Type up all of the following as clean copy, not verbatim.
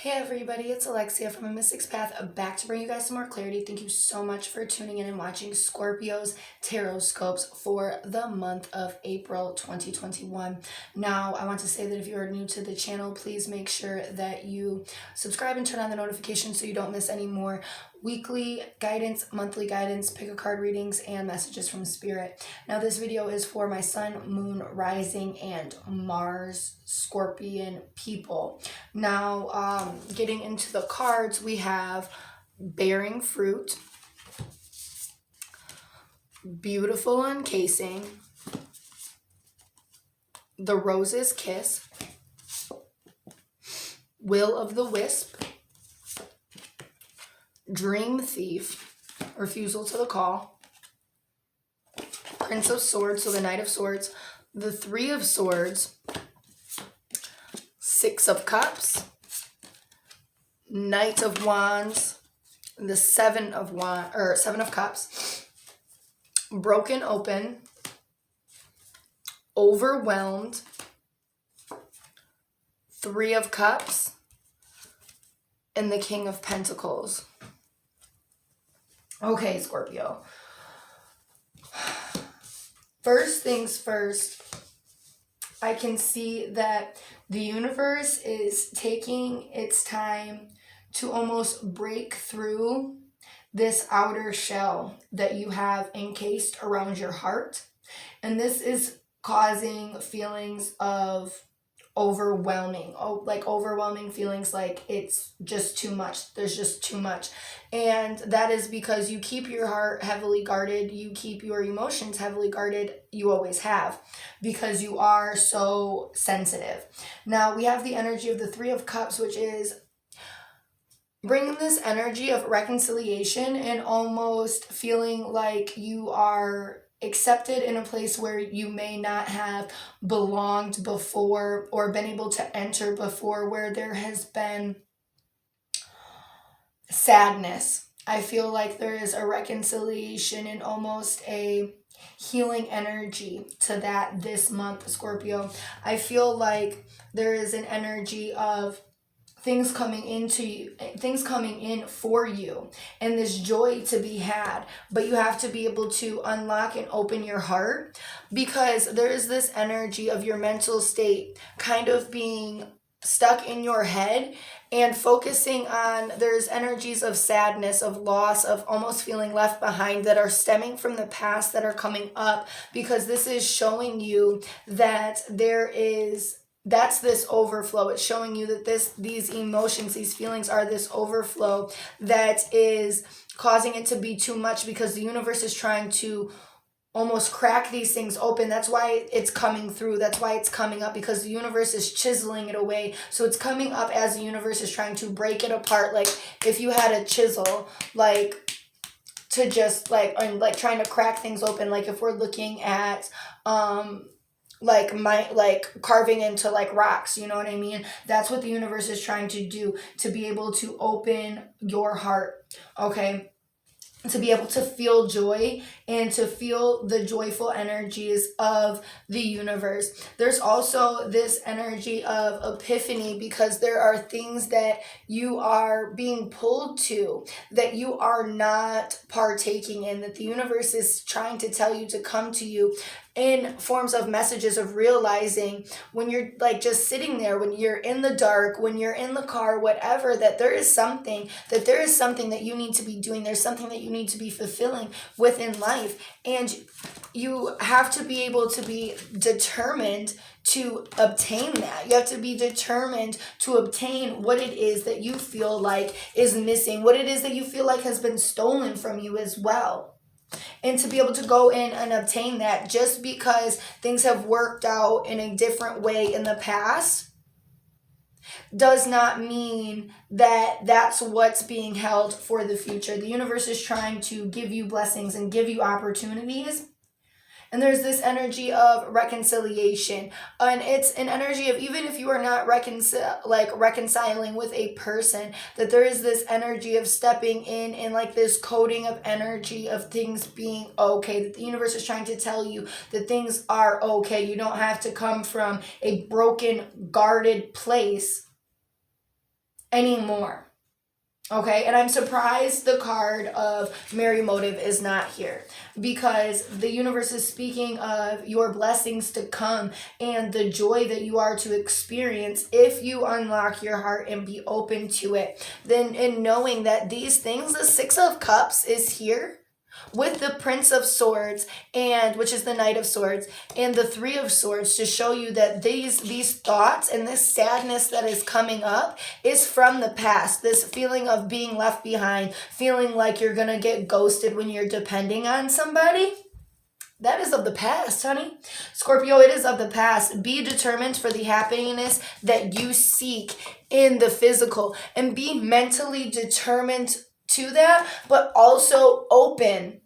Hey everybody, it's Alexia from amysticspath, back to bring you guys some more clarity. Thank you so much for tuning in and watching Scorpio's tarot scopes for the month of April 2021. Now, I want to say that if you are new to the channel, please make sure that you subscribe and turn on the notifications so you don't miss any more weekly guidance, monthly guidance, pick a card readings, and messages from spirit. Now, this video is for my sun, moon, rising, and Mars Scorpion people. Now, getting into the cards, we have bearing fruit, beautiful uncasing, the rose's kiss, will of the wisp, dream thief, refusal to the call, prince of swords, so the knight of swords, the three of swords, six of cups, knight of wands, the seven of cups, broken open, overwhelmed, three of cups, and the king of pentacles. Okay, Scorpio. First things first, I can see that the universe is taking its time to almost break through this outer shell that you have encased around your heart. And this is causing feelings of overwhelming feelings, like it's just too much. There's just too much. And that is because you keep your heart heavily guarded. You keep your emotions heavily guarded. You always have, because you are so sensitive. Now we have the energy of the three of cups, which is bringing this energy of reconciliation and almost feeling like you are accepted in a place where you may not have belonged before or been able to enter before, where there has been sadness. I feel like there is a reconciliation and almost a healing energy to that this month, Scorpio. I feel like there is an energy of things coming in for you, and this joy to be had, but you have to be able to unlock and open your heart, because there is this energy of your mental state kind of being stuck in your head and focusing on, there's energies of sadness, of loss, of almost feeling left behind that are stemming from the past that are coming up, because this is showing you that that's this overflow. It's showing you that these emotions, these feelings are this overflow that is causing it to be too much, because the universe is trying to almost crack these things open. That's why it's coming through. That's why it's coming up, because the universe is chiseling it away. So it's coming up as the universe is trying to break it apart. Like if you had a chisel, like to just trying to crack things open. Like if we're looking at, carving into like rocks, you know what I mean? That's what the universe is trying to do, to be able to open your heart, okay? To be able to feel joy and to feel the joyful energies of the universe. There's also this energy of epiphany, because there are things that you are being pulled to that you are not partaking in, that the universe is trying to tell you to come to you in forms of messages of realizing, when you're like just sitting there, when you're in the dark, when you're in the car, whatever, that there is something that you need to be doing. There's something that you need to be fulfilling within life, and you have to be able to be determined to obtain that. You have to be determined to obtain what it is that you feel like is missing, what it is that you feel like has been stolen from you as well. And to be able to go in and obtain that, just because things have worked out in a different way in the past does not mean that that's what's being held for the future. The universe is trying to give you blessings and give you opportunities. And there's this energy of reconciliation. And it's an energy of, even if you are not reconciling with a person, that there is this energy of stepping in and like this coding of energy of things being okay. That the universe is trying to tell you that things are okay. You don't have to come from a broken, guarded place anymore. Okay, and I'm surprised the card of Merry Motive is not here, because the universe is speaking of your blessings to come and the joy that you are to experience if you unlock your heart and be open to it. Then, in knowing that these things, the Six of Cups is here with the Prince of Swords, and which is the Knight of Swords, and the Three of Swords, to show you that these thoughts and this sadness that is coming up is from the past. This feeling of being left behind, feeling like you're gonna get ghosted when you're depending on somebody. That is of the past, honey. Scorpio, it is of the past. Be determined for the happiness that you seek in the physical, and be mentally determined to that, but also open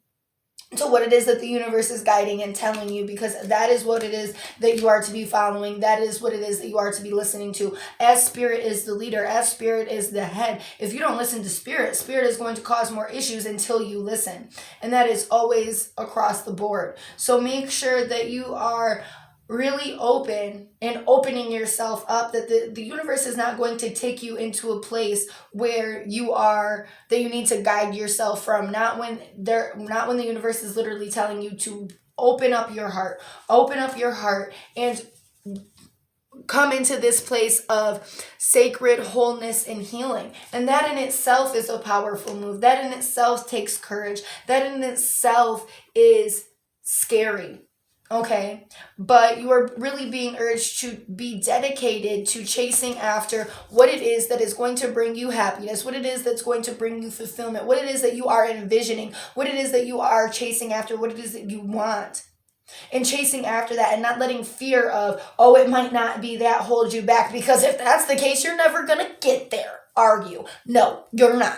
to what it is that the universe is guiding and telling you, because that is what it is that you are to be following. That is what it is that you are to be listening to, as spirit is the leader, as spirit is the head. If you don't listen to spirit, spirit is going to cause more issues until you listen, and that is always across the board. So make sure that you are really open and opening yourself up, that the universe is not going to take you into a place where that you need to guide yourself from. Not when the universe is literally telling you to open up your heart and come into this place of sacred wholeness and healing. And that in itself is a powerful move. That in itself takes courage. That in itself is scary. Okay, but you are really being urged to be dedicated to chasing after what it is that is going to bring you happiness, what it is that's going to bring you fulfillment, what it is that you are envisioning, what it is that you are chasing after, what it is that you want. And chasing after that, and not letting fear of, oh, it might not be that, hold you back. Because if that's the case, you're never going to get there, are you? No, you're not.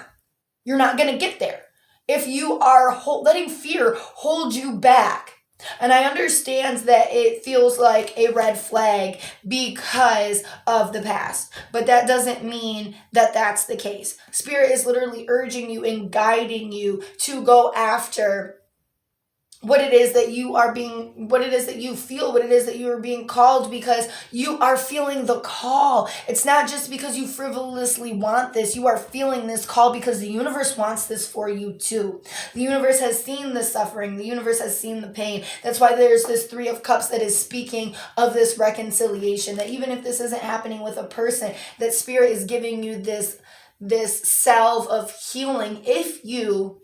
You're not going to get there. If you are letting fear hold you back. And I understand that it feels like a red flag because of the past, but that doesn't mean that that's the case. Spirit is literally urging you and guiding you to go after what it is that you feel, what it is that you are being called, because you are feeling the call. It's not just because you frivolously want this. You are feeling this call because the universe wants this for you too. The universe has seen the suffering. The universe has seen the pain. That's why there's this Three of Cups that is speaking of this reconciliation, that even if this isn't happening with a person, that spirit is giving you this salve of healing if you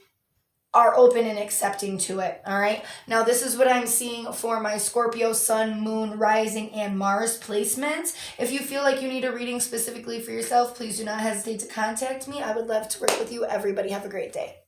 are open and accepting to it. All right. Now, this is what I'm seeing for my Scorpio Sun, Moon, Rising, and Mars placements. If you feel like you need a reading specifically for yourself, please do not hesitate to contact me. I would love to work with you. Everybody have a great day.